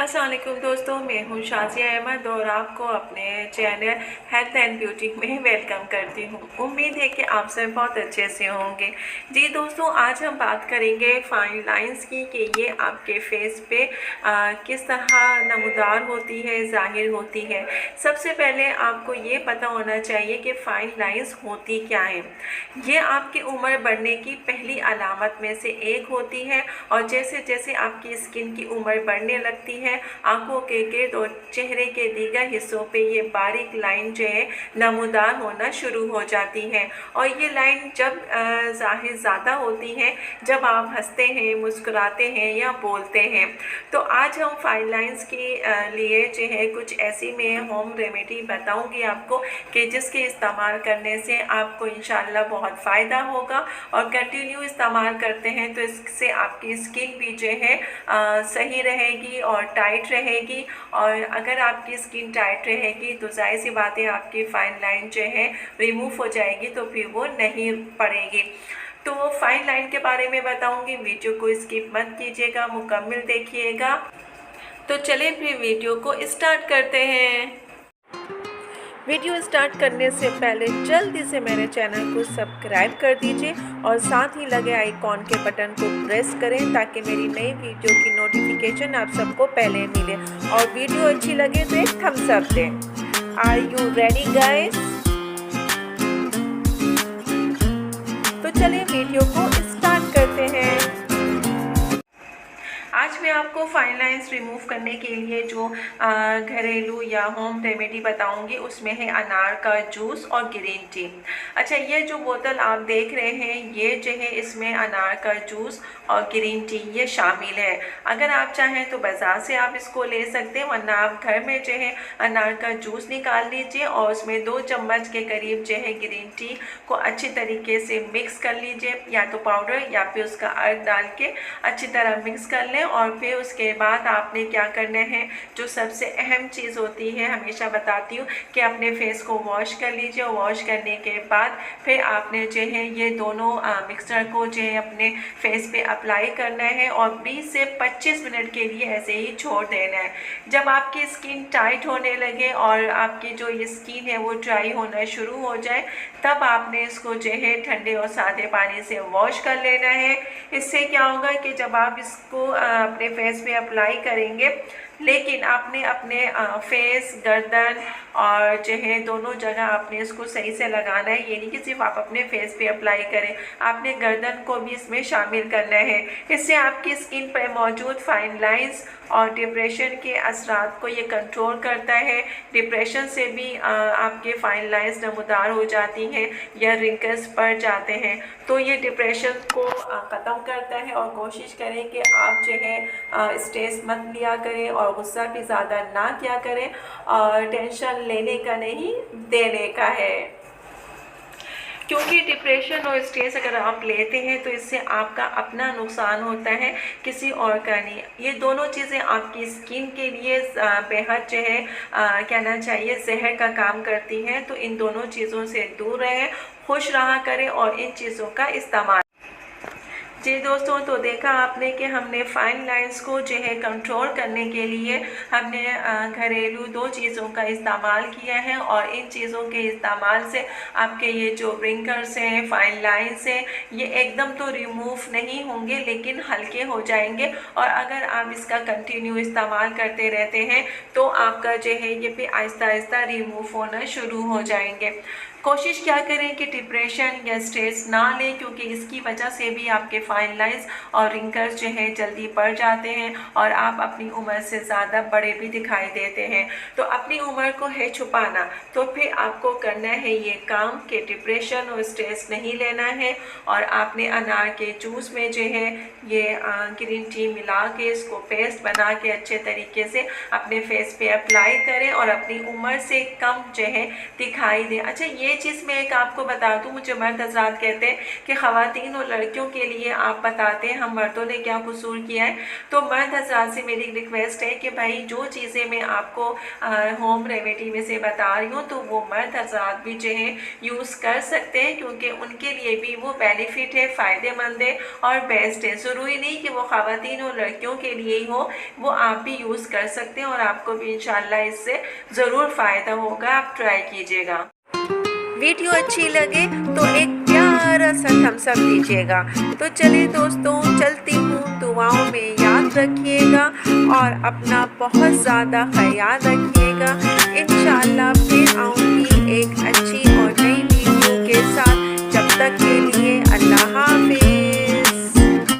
अस्सलाम वालेकुम दोस्तों, मैं हूँ शाज़िया अहमद और आपको अपने चैनल हेल्थ एंड ब्यूटी में वेलकम करती हूँ। उम्मीद है कि आप सब बहुत अच्छे से होंगे। जी दोस्तों, आज हम बात करेंगे फाइन लाइंस की कि ये आपके फेस पे किस तरह नमूदार होती है, ज़ाहिर होती है। सबसे पहले आपको ये पता होना चाहिए कि फाइन लाइंस होती क्या है। ये आपकी उम्र बढ़ने की पहली अलामत में से एक होती है और जैसे जैसे आपकी स्किन की उम्र बढ़ने लगती है, आंखों के गिर्द और चेहरे के दीगर हिस्सों पे ये बारीक लाइन जो है नमूदार होना शुरू हो जाती है। और ये लाइन जब ज़ाहिर ज़्यादा होती है जब आप हंसते हैं, मुस्कुराते हैं या बोलते हैं। तो आज हम फाइन लाइंस के लिए जो है कुछ ऐसी मैं होम रेमेडी बताऊंगी आपको कि जिसके इस्तेमाल करने से आपको इंशाल्लाह बहुत फ़ायदा होगा और कंटिन्यू इस्तेमाल करते हैं तो इससे आपकी स्किन भी जो है सही रहेगी और टाइट रहेगी। और अगर आपकी स्किन टाइट रहेगी तो जाहिर सी बात है आपकी फाइन लाइन जो है रिमूव हो जाएगी, तो फिर वो नहीं पड़ेगी। तो फाइन लाइन के बारे में बताऊंगी, वीडियो को स्किप मत कीजिएगा, मुकम्मल देखिएगा। तो चलिए फिर वीडियो को स्टार्ट करते हैं। वीडियो स्टार्ट करने से पहले जल्दी से मेरे चैनल को सब्सक्राइब कर दीजिए और साथ ही लगे आइकॉन के बटन को प्रेस करें ताकि मेरी नई वीडियो की नोटिफिकेशन आप सबको पहले मिले। और वीडियो अच्छी लगे तो एक थम्स अप दें। Are you ready guys? तो चलिए वीडियो को स्टार्ट करते हैं। आज मैं आपको फाइन लाइंस रिमूव करने के लिए जो घरेलू या होम रेमेडी बताऊंगी उसमें है अनार का जूस और ग्रीन टी। अच्छा, ये जो बोतल आप देख रहे हैं ये जो है इसमें अनार का जूस और ग्रीन टी ये शामिल है। अगर आप चाहें तो बाज़ार से आप इसको ले सकते हैं, वरना आप घर में जो है अनार का जूस निकाल लीजिए और उसमें 2 चम्मच के करीब जो है ग्रीन टी को अच्छी तरीके से मिक्स कर लीजिए, या तो पाउडर या फिर उसका अर्क डाल के अच्छी तरह मिक्स कर लें। और फिर उसके बाद आपने क्या करना है, जो सबसे अहम चीज़ होती है, हमेशा बताती हूँ कि अपने फेस को वॉश कर लीजिए। वॉश करने के बाद फिर आपने जो है ये दोनों मिक्सचर को जो है अपने फेस पे अप्लाई करना है और 20 से 25 मिनट के लिए ऐसे ही छोड़ देना है। जब आपकी स्किन टाइट होने लगे और आपकी जो ये स्किन है वो ड्राई होना शुरू हो जाए, तब आपने इसको जो है ठंडे और सादे पानी से वॉश कर लेना है। इससे क्या होगा कि जब आप इसको अपने फेस पे अप्लाई करेंगे, लेकिन आपने अपने फेस, गर्दन और जो है दोनों जगह आपने इसको सही से लगाना है। ये नहीं कि सिर्फ आप अपने फेस पे अप्लाई करें, आपने गर्दन को भी इसमें शामिल करना है। इससे आपकी स्किन पर मौजूद फाइन लाइंस और डिप्रेशन के असरात को ये कंट्रोल करता है। डिप्रेशन से भी आपके फाइन लाइंस नमूदार हो जाती हैं या रिंकल्स पड़ जाते हैं, तो ये डिप्रेशन को ख़त्म करता है। और कोशिश करें कि आप जो है स्ट्रेस मत लिया करें और गुस्सा भी ज़्यादा ना किया करें, और टेंशन लेने का नहीं, देने का है। क्योंकि डिप्रेशन और स्ट्रेस अगर आप लेते हैं तो इससे आपका अपना नुकसान होता है, किसी और का नहीं। ये दोनों चीज़ें आपकी स्किन के लिए बेहद जो है कहना चाहिए जहर का काम करती हैं। तो इन दोनों चीज़ों से दूर रहें, खुश रहा करें और इन चीज़ों का इस्तेमाल। जी दोस्तों, तो देखा आपने कि हमने फाइन लाइंस को जो है कंट्रोल करने के लिए हमने घरेलू 2 चीज़ों का इस्तेमाल किया है और इन चीज़ों के इस्तेमाल से आपके ये जो रिंकल्स हैं, फाइन लाइंस हैं, ये एकदम तो रिमूव नहीं होंगे लेकिन हल्के हो जाएंगे। और अगर आप इसका कंटिन्यू इस्तेमाल करते रहते हैं तो आपका जो है ये भी आहिस्ता आहिस्ता रिमूव होना शुरू हो जाएंगे। कोशिश क्या करें कि डिप्रेशन या स्ट्रेस ना लें, क्योंकि इसकी वजह से भी आपके फाइन लाइंस और रिंकल्स जो है जल्दी बढ़ जाते हैं और आप अपनी उम्र से ज़्यादा बड़े भी दिखाई देते हैं। तो अपनी उम्र को है छुपाना, तो फिर आपको करना है ये काम कि डिप्रेशन और स्ट्रेस नहीं लेना है। और आपने अनार के जूस में जो है ये ग्रीन टी मिला के इसको पेस्ट बना के अच्छे तरीके से अपने फेस पे अप्लाई करें और अपनी उम्र से कम जो है दिखाई दे। अच्छा, ये ये चीज़ मैं एक आपको बता दूँ, मुझे मर्द हज़रात कहते हैं कि ख़वातीन और लड़कियों के लिए आप बताते हैं हम मर्दों ने क्या कसूर किया है। तो मर्द हज़रात से मेरी रिक्वेस्ट है कि भाई जो चीज़ें मैं आपको होम रेमेडी में से बता रही हूँ तो वो मर्द हज़रात भी जो है यूज़ कर सकते हैं, क्योंकि उनके लिए भी वो बेनिफिट है, फ़ायदेमंद है और बेस्ट है। ज़रूरी नहीं कि वो ख़वातीन और लड़कियों के लिए ही हो, वो आप भी यूज़ कर सकते हैं और आपको भी इंशाल्लाह इससे ज़रूर फ़ायदा होगा। आप ट्राई कीजिएगा। वीडियो अच्छी लगे तो एक प्यारा सा थम्स अप दीजिएगा। तो चलिए दोस्तों, चलती हूँ, दुआओं में याद रखिएगा और अपना बहुत ज़्यादा ख्याल रखिएगा। इंशाल्लाह फिर